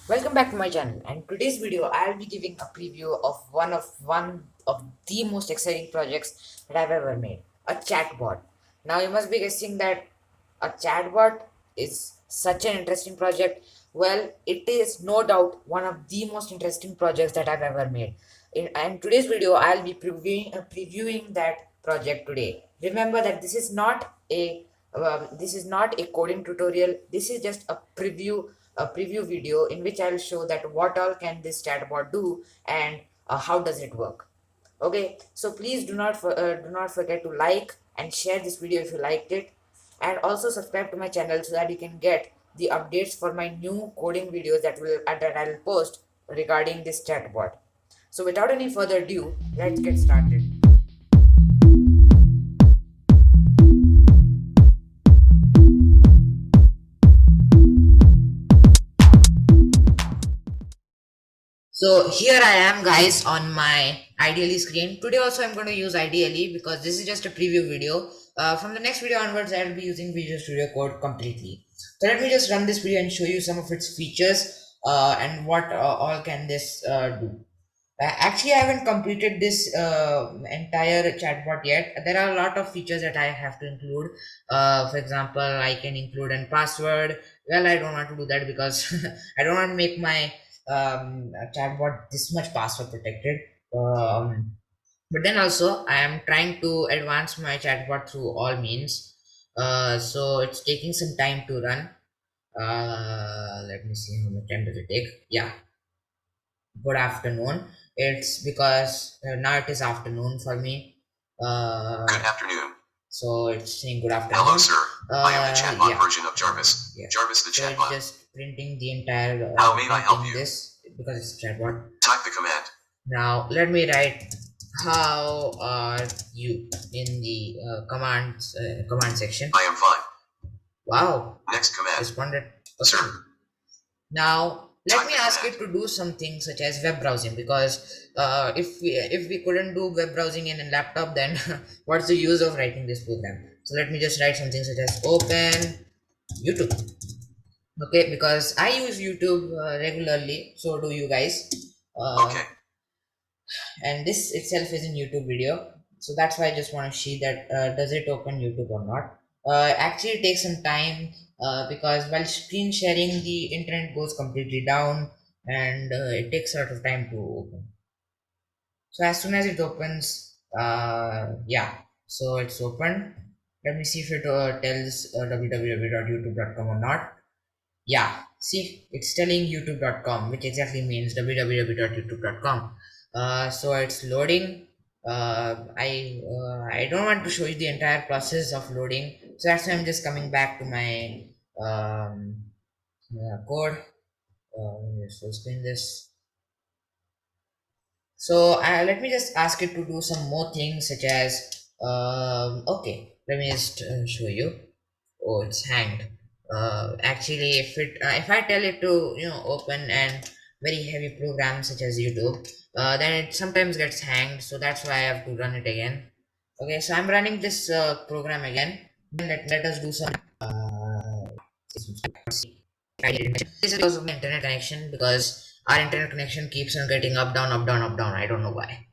Welcome back to my channel, and today's video I'll be giving a preview of one of the most exciting projects that I've ever made, a chatbot. Now you must be guessing that a chatbot is such an interesting project. Well, it is no doubt one of the most interesting projects that I've ever made. In today's video I'll be previewing that project today. Remember that this is not a coding tutorial. This is just a preview video in which I'll show that what all can this chatbot do and how does it work. Okay, so please do not forget to like and share this video if you liked it, and also subscribe to my channel so that you can get the updates for my new coding videos that I'll post regarding this chatbot. So without any further ado, let's get started. So here I am, guys, on my ideally screen. Today also I'm going to use ideally because this is just a preview video. From the next video onwards I'll be using Visual Studio Code completely. So let me just run this video and show you some of its features and what all can this do. Actually, I haven't completed this entire chatbot yet. There are a lot of features that I have to include. For example, I can include a password. Well, I don't want to do that because I don't want to make my chatbot this much password protected. But then also, I am trying to advance my chatbot through all means. So it's taking some time to run. Let me see how much time does it take. Yeah, good afternoon. It's because now it is afternoon for me. Good afternoon. So it's saying good afternoon. Hello, sir. I am the chatbot version of Jarvis. Yeah. Jarvis the chatbot. It's just printing the entire. How may I help you? This because it's a chatbot. Type the command. Now let me write. How are you in the command section? I am fine. Wow. Next command. Responded. Okay. Sir. Now let me ask it to do something such as web browsing, because if we couldn't do web browsing in a laptop, then what's the use of writing this program? So let me just write something such as open YouTube. Okay, because I use YouTube regularly, so do you guys. Okay. And this itself is a YouTube video, so that's why I just want to see that does it open YouTube or not. Actually it takes some time because while screen sharing the internet goes completely down, and it takes a lot of time to open. So as soon as it opens, yeah, so it's open. Let me see if it tells www.youtube.com or not. Yeah, see, it's telling youtube.com, which exactly means www.youtube.com. So it's loading. I don't want to show you the entire process of loading, so that's why I'm just coming back to my code. Just full screen this. So let me just ask it to do some more things such as okay, let me just show you. Oh, it's hanged. Actually, if I tell it to open and very heavy programs such as YouTube, then it sometimes gets hanged. So that's why I have to run it again. Okay, so I'm running this program again. Let us do some. This is because of my internet connection, because our internet connection keeps on getting up, down, up, down, up, down. I don't know why.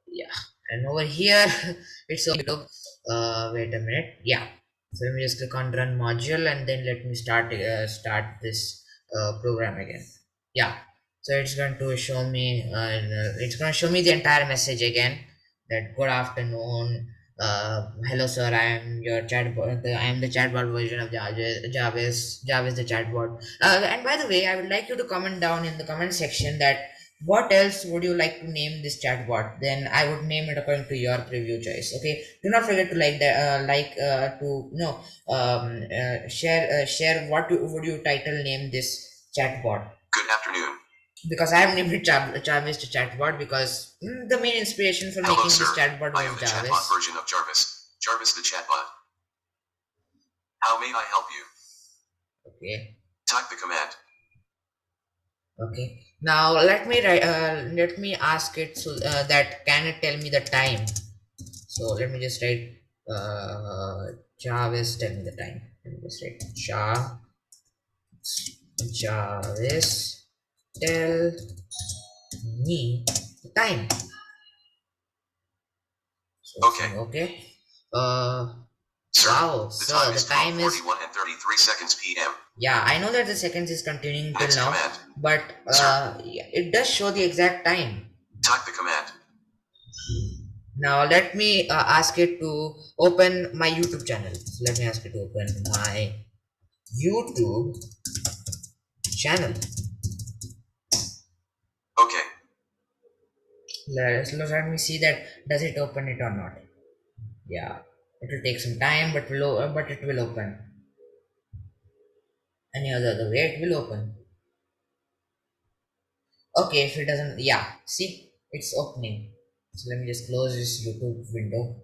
Yeah, and over here it's on YouTube. Wait a minute. Yeah, so let me just click on run module, and then let me start this program again. Yeah, so it's going to show me the entire message again, that good afternoon, hello sir, I am your chatbot. I am the chatbot version of Jarvis the chatbot. And by the way, I would like you to comment down in the comment section that what else would you like to name this chatbot. Then I would name it according to your preview choice. Okay, do not forget to share what would you title name this chatbot. Good afternoon. Because I have named it Jarvis the chatbot, because the main inspiration for making this chatbot was Jarvis. I am the chatbot version of Jarvis the chatbot. How may I help you? Okay. Type the command. Okay, now let me ask it so that can it tell me the time. So let me just write Jarvis tell me the time. Let me just write Jarvis, tell me the time. So, Okay. okay. Sir, Wow, the sir, time the is time is 12:41 and 33 seconds p.m. yeah. I know that the seconds is continuing till Next now, command. but Sir, yeah, it does show the exact time. type the command. Now let me ask it to open my YouTube channel. So let me ask it to open my YouTube channel. Okay. Let me see that does it open it or not. Yeah, it will take some time, but it will open. Any other way it will open. Okay, if it doesn't, yeah, see, it's opening. So let me just close this YouTube window.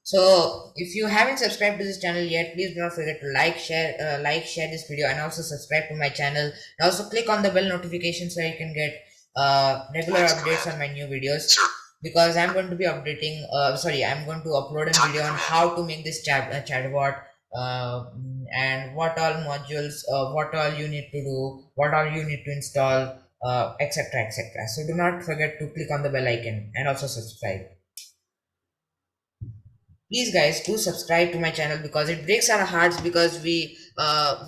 So if you haven't subscribed to this channel yet, please do not forget to share this video, and also subscribe to my channel. And also click on the bell notification so you can get regular Next updates command. on my new videos. Sir, Because I'm going to be updating. I'm going to upload a type video the on command. how to make this chatbot, and what all modules, what all you need to do, what all you need to install, etc. etc. So do not forget to click on the bell icon and also subscribe. Please guys, do subscribe to my channel because it breaks our hearts, because we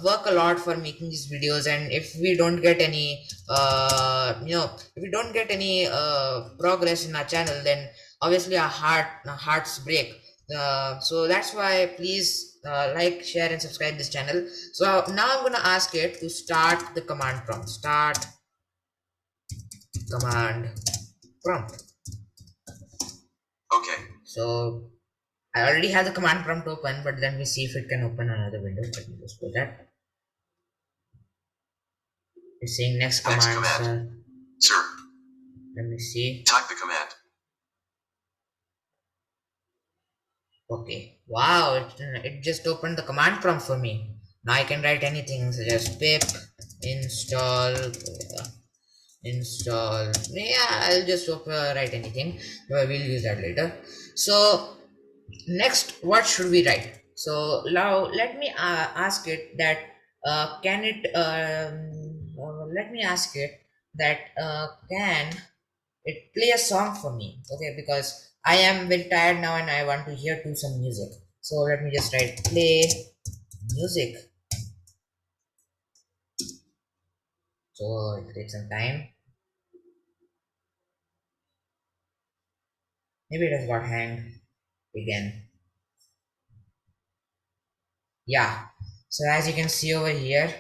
work a lot for making these videos, and if we don't get any if we don't get any progress in our channel, then obviously our hearts break. So that's why please like, share and subscribe this channel. So now I'm gonna ask it to start the command prompt. Start command prompt. Okay. So I already have the command prompt open, but let me see if it can open another window. Let me just put that. It's saying next Next command, command. sir. Sir, Let me see. type the command. Okay. Wow, it just opened the command prompt for me. Now I can write anything such as pip install install. Yeah, I'll just write anything. We'll use that later. So next, what should we write? So now let me ask it that can it let me ask it that can it play a song for me, okay, because I am very tired now and I want to hear to some music. So let me just write play music. So it takes some time. Maybe it has got hanged again. Yeah, so as you can see over here,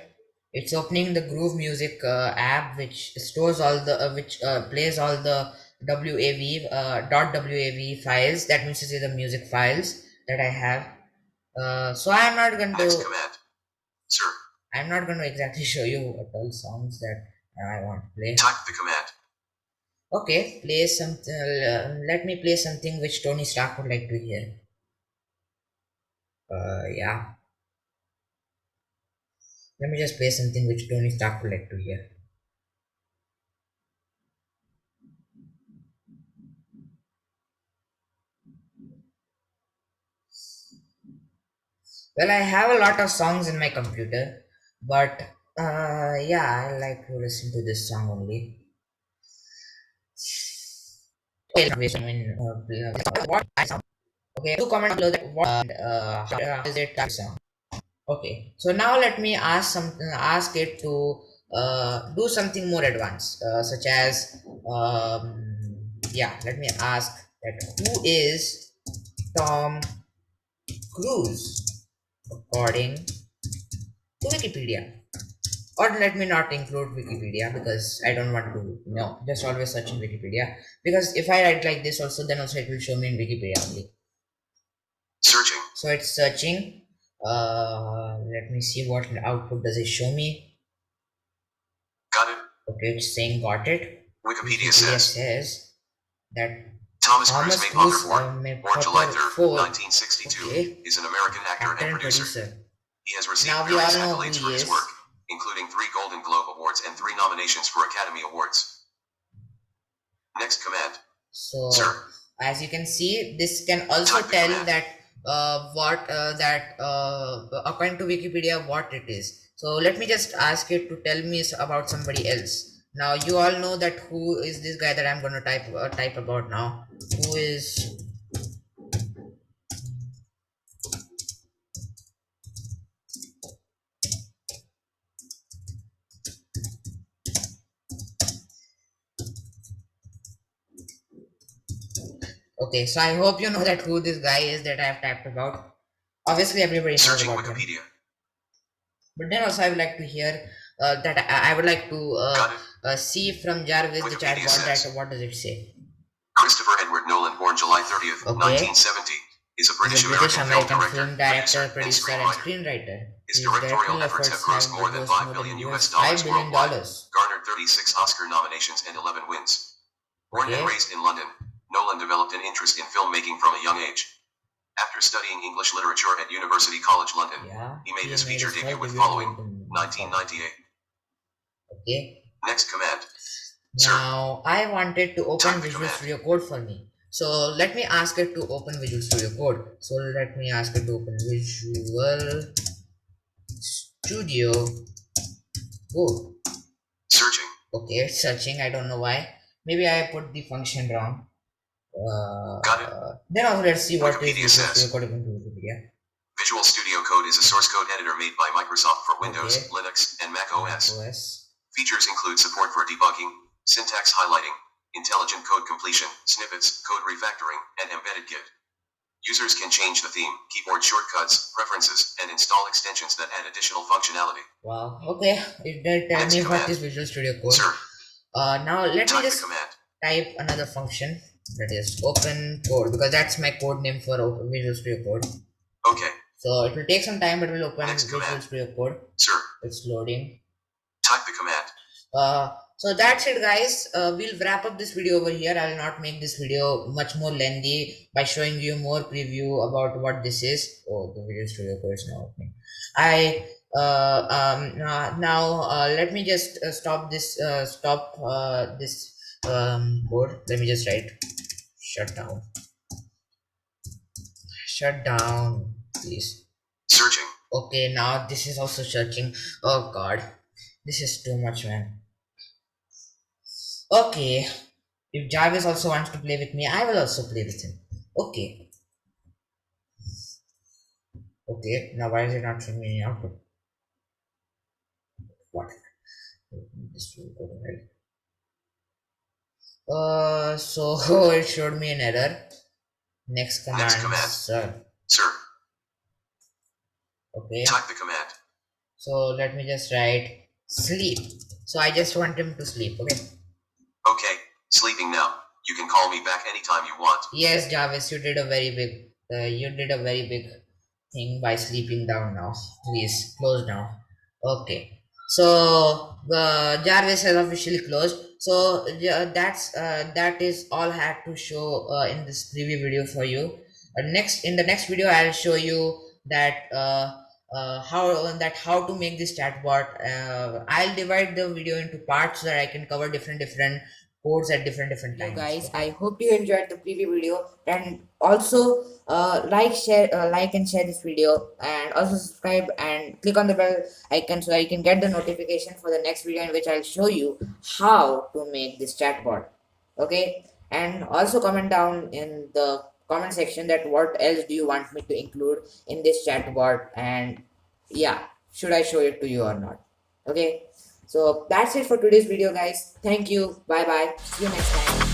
it's opening the Groove Music app, which stores all the which plays all the .wav files. That means to say the music files that I have. So Next command. Sir, I'm not going to exactly show you what all songs that I want to play. type the command. Okay, play something. Let me play something which Tony Stark would like to hear. Yeah. Let me just play something which Tony Stark would like to hear. Well, I have a lot of songs in my computer, but yeah, I like to listen to this song only. Okay, what song? Okay, do comment below that what how is it that song? Okay, so now let me ask it to do something more advanced, such as yeah. Let me ask that who is Tom Cruise according to Wikipedia. Or let me not include Wikipedia because I don't want to just always search in Wikipedia, because if I write like this also, then also it will show me in Wikipedia only. Searching. So it's searching. Let me see what output does it show me. Got it. Okay, it's saying got it. Wikipedia says that Thomas Cruise Thomas made Cruise Hunger made born July 3rd, 4th. 1962, Okay, is an American actor actor and and producer. producer. He has received Now we all various know who accolades he for his is. work, including 3 Golden Globe Awards and 3 nominations for Academy Awards. Next command. So Sir, as you can see, this can also tell that according to Wikipedia what it is. So let me just ask it to tell me about somebody else. Now you all know that who is this guy that I'm going to type about now. Who is okay? So I hope you know that who this guy is that I have typed about. Obviously, everybody knows Searching about him. Wikipedia. But then also I would like to hear that I would like to Got it. see from Jarvis the Wikipedia chatbot says that what does it say? Christopher Edward Nolan, born July 30th, Okay. 1970, is a He's British a British American film American director, film director, producer, producer, and and screenwriter. screenwriter. His His directorial directorial efforts have efforts grossed have more than grossed $5 more billion than US $5 dollars billion. worldwide, garnered 36 Oscar nominations and 11 wins. Born and Okay. raised in London, Nolan developed an interest in filmmaking from a young age. After studying English literature at University College London, Yeah. he made his made feature his debut first with debut Following, in 1998. Okay. Next command. Sir, Now I wanted to open type the Visual command. Studio Code for me. So let me ask it to open Visual Studio Code. So let me ask it to open Visual Studio Code. Searching. Okay, it's searching. I don't know why. Maybe I put the function wrong. Got it. Then also let's see what is Wikipedia Visual Studio says Code according to Wikipedia. Visual Studio Code is a source code editor made by Microsoft for Windows, Okay. Linux, and Mac OS. OS. Features include support for debugging, syntax highlighting, intelligent code completion, snippets, code refactoring, and embedded Git. Users can change the theme, keyboard shortcuts, preferences, and install extensions that add additional functionality. Wow. Okay. It did tell Next me command. what is Visual Studio Code. Sir, Now let me type the just command. type another function, that is open code, because that's my code name for Visual Studio Code. Okay. So it will take some time, but it will open Next Visual command. Studio Code. Sir, It's loading. type the command. So that's it, guys. We'll wrap up this video over here. I'll not make this video much more lengthy by showing you more preview about what this is. Oh, the Visual Studio Code is now opening. Now let me just stop this code. Let me just write shut down, please. Searching. Okay, now this is also searching. Oh god, this is too much, man. Okay, if Jarvis also wants to play with me, I will also play with him. Okay, okay. Now why is it not showing me any output? What? This will go to hell. So it showed me an error. Next command, sir. Sir, Okay. type the command. So let me just write sleep. So I just want him to sleep. Okay. Okay, sleeping now. You can call me back anytime you want. Yes, Jarvis, you did a very big thing by sleeping down now. Please close now. Okay. So Jarvis has officially closed. So that is all I had to show in this preview video for you. Next in the next video, I'll show you that how to make this chatbot. I'll divide the video into parts so that I can cover different codes at different times. Guys, I hope you enjoyed the preview video, and also like and share this video, and also subscribe and click on the bell icon so that you can get the notification for the next video in which I'll show you how to make this chatbot. Okay, and also comment down in the comment section that what else do you want me to include in this chatbot, and yeah, should I show it to you or not? Okay, so that's it for today's video, guys. Thank you. Bye bye. See you next time.